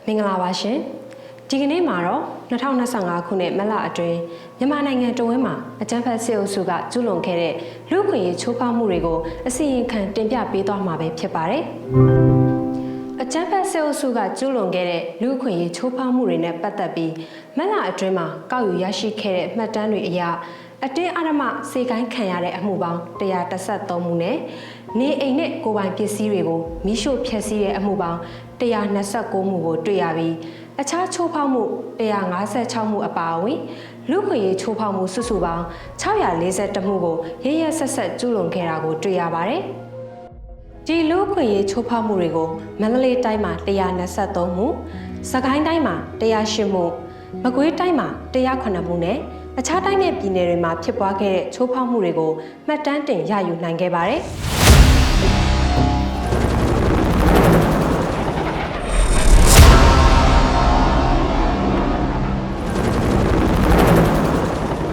မင်္ဂလာပါရှင်ဒီကနေ့မှာတော့2025ခုနှစ်မလအတွင်းမြန်မာနိုင်ငံတဝန်းမှာအကြမ်းဖက်စစ်အုပ်စုကကျူးလွန်ခဲ့တဲ့လူ့အခွင့်အရေးချိုးဖောက်မှုတွေကိုအစီရင်ခံတင်ပြပေးသွားမှာပဲဖြစ်ပါတယ်အကြမ်းဖက်စစ်အုပ်စုကကျူးလွန်ခဲ့တဲ့လူ့အခွင့်အရေးချိုးဖောက်မှုတွေနဲ့ပတ်သက်ပြီးမလအတွင်းမှာကောက်ယူရရှိခဲ့တဲ့မှတ်တမ်းတွေအရအတင်းအဓမ္မစေကိုင်းခံရတဲ့အမှုပေါင်း113မှုနဲ့နေအိမ်နဲ့ကိုယ်ပိုင်ပစ္စည်းတွေကိုမိရှို့ဖျက်ဆီးတဲ့အမှုပေါင်း129မှုကိုတွေ့ရပြီးအခြားချိုးဖောက်မှု156မှုအပါအဝင်လူ့ခွင့်ရေးချိုးဖောက်မှုစုစုပေါင်း642မှုကိုရရဆက်ဆက်ကျူးလွန်ခဲ့တာကိုတွေ့ရပါတယ်။ဒီလူ့ခွင့်ရေးချိုးဖောက်မှုတွေကိုမန္တလေးတိုင်းမှာ123မှု၊စကိုင်းတိုင်းမှာ108မှု၊မကွေးတိုင်းမှာ109မှုနဲ့အခြားတိုင်းနဲ့ပြည်နယ်တွေမှာဖြစ်ပွားခဲ့တဲ့ချိုးဖောက်မှုတွေကိုမှတ်တမ်းတင်ရယူနိုင်ခဲ့ပါတယ်။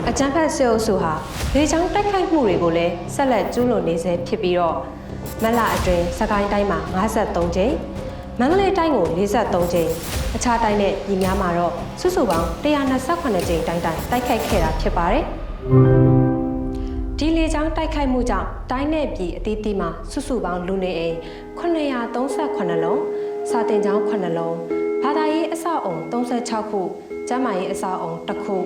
အကြမ်းဖက်စစ်အုပ်စုဟာလေကြောင်းတိုက်ခိုက်မှုတွေကိုလည်းဆက်လက်ကျူးလွန်နေဆဲဖြစ်ပြီးတော့မလအတွင်းစကိုင်းတိုင်းမှာ53ကြိမ်မန္တလေးတိုင်းကို43ကြိမ်အခြားတိုင်းနဲ့ပြည်များမှာတော့စုစုပေါင်း128ကြိမ်တိုက်ခိုက်ခဲ့တာဖြစ်ပါတယ်။ဒီလေကြောင်းတိုက်ခိုက်မှုကြောင့်တိုင်းနဲ့ပြည်အသီးသီးမှာစုစုပေါင်းလူနေအိမ်938လုံးစာတင်ကျောင်း9လုံးဘာသာရေးအဆောက်အုံ36ခုကျန်းမာရေးအဆောက်အုံ1ခု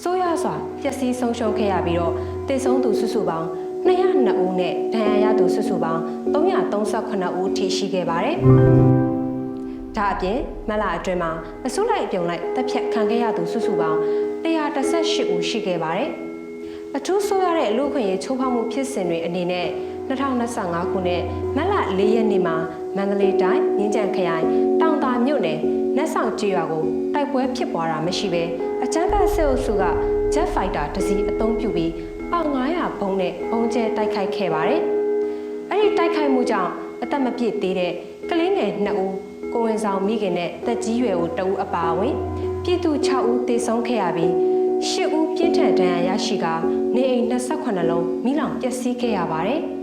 ဆိုးရွားစွာပျက်စီးဆုံးရှုံးခဲ့ရပြီးတော့သေဆုံးသူစုစုပေါင်း202ဦးနဲ့ဒဏ်ရာရသူစုစုပေါင်း338ဦးထိရှိခဲ့ပါတယ်။ဒါအပြင်မလအတွင်းမှာအစုလိုက်အပြုံလိုက်တပ်ဖြတ်ခံခဲ့ရသူစုစုပေါင်း118ဦးရှိခဲ့ပါတယ်။အထူးဆိုးရတဲ့လူ့အခွင့်အရေးချိုးဖောက်မှုဖြစ်စဉ်တွေအနေနဲ့2025ခုနှစ်မလ4ရက်နေ့မှာမန္တလေးတိုင်းမြင်းကြံခရိုင်တောင်သာမြို့နယ်နတ်ဆောင်ကျေးရွာကိုတိုက်ပွဲဖြစ်ပွားတာမရှိဘဲအကြမ်းဖက်စစ်အုပ်စုက Jet Fighter တစ်စီးအသုံးပြုပြီးပေါင်900ဘုံနဲ့ဘုံကျဲတိုက်ခိုက်ခဲ့ပါတယ်။အဲ့ဒီတိုက်ခိုက်မှုကြောင့်အသက်မပြည့်သေးတဲ့ကလေးငယ်2ဦးကိုဝင်ဆောင်မိခင်နဲ့တက်ကြီးရွယ်ကို2ဦးအပါအဝင်ပြည်သူ6ဦးသေဆုံးခဲ့ရပြီး10ဦးပြင်းထန်ဒဏ်ရာရရှိကာနေအိမ်28လုံးမိလောင်ပျက်စီးခဲ့ရပါတယ်။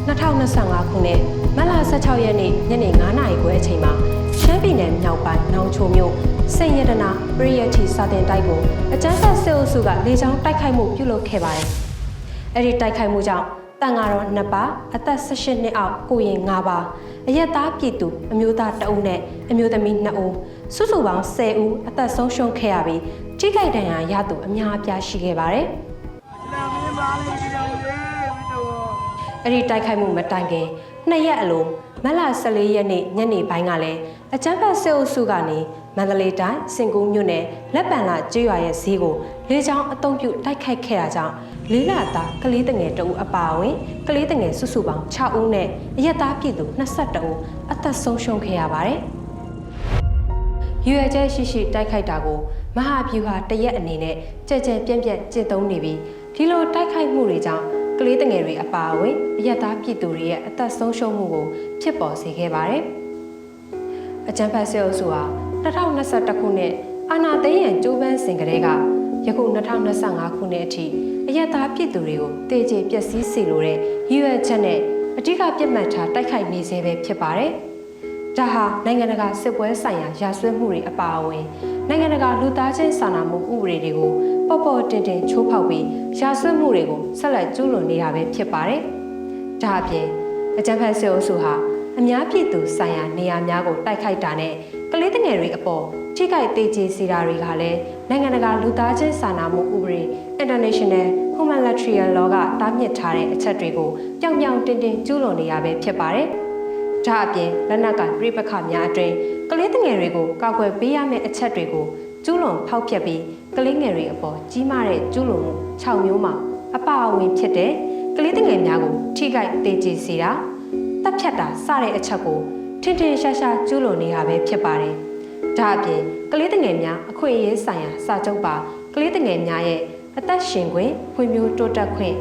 2025ခုနှစ်မတ်လ16ရက်နေ့ညနေ9:00နာရီခွဲအချိန်မှာရှမ်းပြည်နယ်မြောက်ပိုင်းနောင်ချိုမြို့စိန်ရတနာပရိယတ်တီစာတင်တိုက်ကိုအကြမ်းဖက်စစ်အုပ်စုကလေကြောင်းတိုက်ခိုက်မှုပြုလုပ်ခဲ့ပါတယ်။အဲ့ဒီတိုက်ခိုက်မှုကြောင့်တန်ဃာတော်2ပါးအသက်18နှစ်အောက်ကိုရင်5ပါးအရက်သားပြည်သူအမျိုးသား2ဦးနဲ့အမျိုးသမီး2ဦးစုစုပေါင်း10ဦးအသက်ဆုံးရှုံးခဲ့ရပြီးထိခိုက်ဒဏ်ရာရသူအများအပြားရှိခဲ့ပါတယ်။အဲ့ဒီတိုက်ခိုက်မှုမတိုင်ခင်2ရက်အလိုမတ်လ14ရက်နေ့ညနေပိုင်းကလည်းအကြမ်းဖက်စစ်အုပ်စုကနေမန္တလေးတိုင်းစင်ကူးမြို့နယ်လက်ပံလာကျေးရွာရဲ့ဈေးကိုလေကြောင်းအုံပြုတိုက်ခိုက်ခဲ့တာကြောင့်လေးလသားကလေးတငယ်2ဦးအပါအဝင်ကလေးတငယ်စုစုပေါင်း6ဦးနဲ့အရက်သားပြည်သူ22ဦးအသက်ဆုံးရှုံးခဲ့ရပါတယ်။ရွေကျဲရှိရှိတိုက်ခိုက်တာကိုမဟာဗျူဟာတရက်အနေနဲ့ကြဲကြဲပြန့်ပြန့်ကျင့်သုံးနေပြီးဒီလိုတိုက်ခိုက်မှုတွေကြောင့်ကလေးတငယ်တွေအပါအဝင်အရက်သားပြည်သူတွေရဲ့အသက်ဆုံးရှုံးမှုကိုဖြစ်ပေါ်စေခဲ့ပါတယ်။အကြမ်းဖက်စစ်အုပ်စုဟာ2021ခုနှစ်အာဏာသိမ်းရန်ကြိုးပမ်းစဉ်ကတည်းကယခု2025ခုနှစ်အထိအရက်သားပြည်သူတွေကိုတေကျေပျက်စီးစေလိုတဲ့ရည်ရွယ်ချက်နဲ့အဓိကပြစ်မှတ်ထားတိုက်ခိုက်နေစေပဲဖြစ်ပါတယ်။ဒါဟာနိုင်ငံတကာစစ်ပွဲဆိုင်ရာရာဇဝတ်မှုတွေအပါအဝင်နိုင်ငံတကာလူသားချင်းစာနာမှုဥပဒေတွေကိုပေါ်ပေါ်တင်တင်ချိုးဖောက်ပြီးရာဇဝတ်မှုတွေကိုဆက်လက်ကျူးလွန်နေတာပဲဖြစ်ပါတယ်။ဒါအပြင်အကြမ်းဖက်စစ်အုပ်စုဟာအများပြည်သူဆိုင်ရာနေရာများကိုတိုက်ခိုက်တာနဲ့ကလေးငယ်တွေအပေါ်ထိခိုက်သေးကျေစေတာတွေကလည်းနိုင်ငံတကာလူသားချင်းစာနာမှုဥပဒေ International Humanitarian Law ကတားမြစ်ထားတဲ့အချက်တွေကိုပြောင်ပြောင်တင်းတင်းကျူးလွန်နေရပဲဖြစ်ပါတယ်။ဒါအပြင်လက်နက်ကပြိပခများအတွင်းကလေးငယ်တွေကိုကာကွယ်ပေးရမယ့်အချက်တွေကိုကျူးလွန်ဖောက်ဖျက်ပြီးကလေးငယ်တွေအပေါ်ကြီးမားတဲ့ကျူးလွန်မှု6မျိုးမှာအပါအဝင်ဖြစ်တဲ့ကလေးငယ်များကိုထိခိုက်သေးကျေစေတာတပ်ဖြတ်တာစတဲ့အချက်ကိုထင်ထင်ရှားရှားကျူးလွန်နေတာပဲဖြစ်ပါတယ်။ဒါအပြင်ကလေးငယ်များအခွင့်အရေးဆိုင်ရာစာချုပ်ပါကလေးငယ်များရဲ့အသက်ရှင်ခွင့်ဖွံ့ဖြိုးတိုးတက်ခွင့်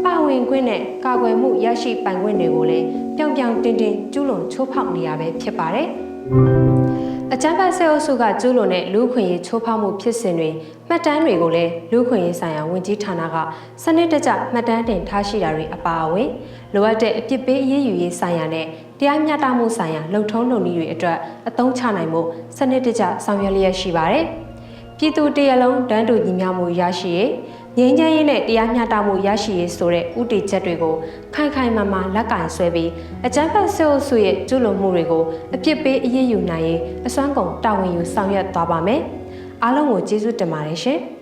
ပါဝင်ခွင့်နဲ့ကာကွယ်မှုရရှိပိုင်ခွင့်တွေကိုလည်းပြောင်ပြောင်တင်းတင်းကျူးလွန်ချိုးဖောက်နေရပဲဖြစ်ပါတယ်။ အကြမ်းဖက်ဆဲအုပ်စုကကျူးလွန်တဲ့လူ့ခွင့်ရေးချိုးဖောက်မှုဖြစ်စဉ်တွေမှတ်တမ်းတွေကိုလည်းလူ့ခွင့်ရေးဆိုင်ရာဝန်ကြီးဌာနကစနစ်တကျမှတ်တမ်းတင်ထားရှိတာတွေအပါအဝင်လိုအပ်တဲ့အပြစ်ပေးအရေးယူရေးဆိုင်ရာနဲ့တရားမျှတမှုဆိုင်ရာလှုပ်ထုံးလုပ်နည်းတွေအတွက်အသုံးချနိုင်မှုစနစ်တကျဆောင်ရွက်လျက်ရှိပါတယ်။ပြည်သူတရလုံးတန်းတူညီမျှမှုရရှိရေးငြိမ်းချမ်းရေးနဲ့တရားမျှတမှုရရှိရေးဆိုတဲ့ဥတီချက်တွေကိုခိုင်ခိုင်မာမာလက်ကင်ဆွဲပြီးအကြမ်းဖက်ဆဲအုပ်စုရဲ့ကျူးလွန်မှုတွေကိုအပြစ်ပေးအရေးယူနိုင်ရေးအစွမ်းကုန်တာဝန်ယူဆောင်ရွက်သွားပါမယ်။အားလုံးကိုကျေးဇူးတင်ပါတယ်ရှင်။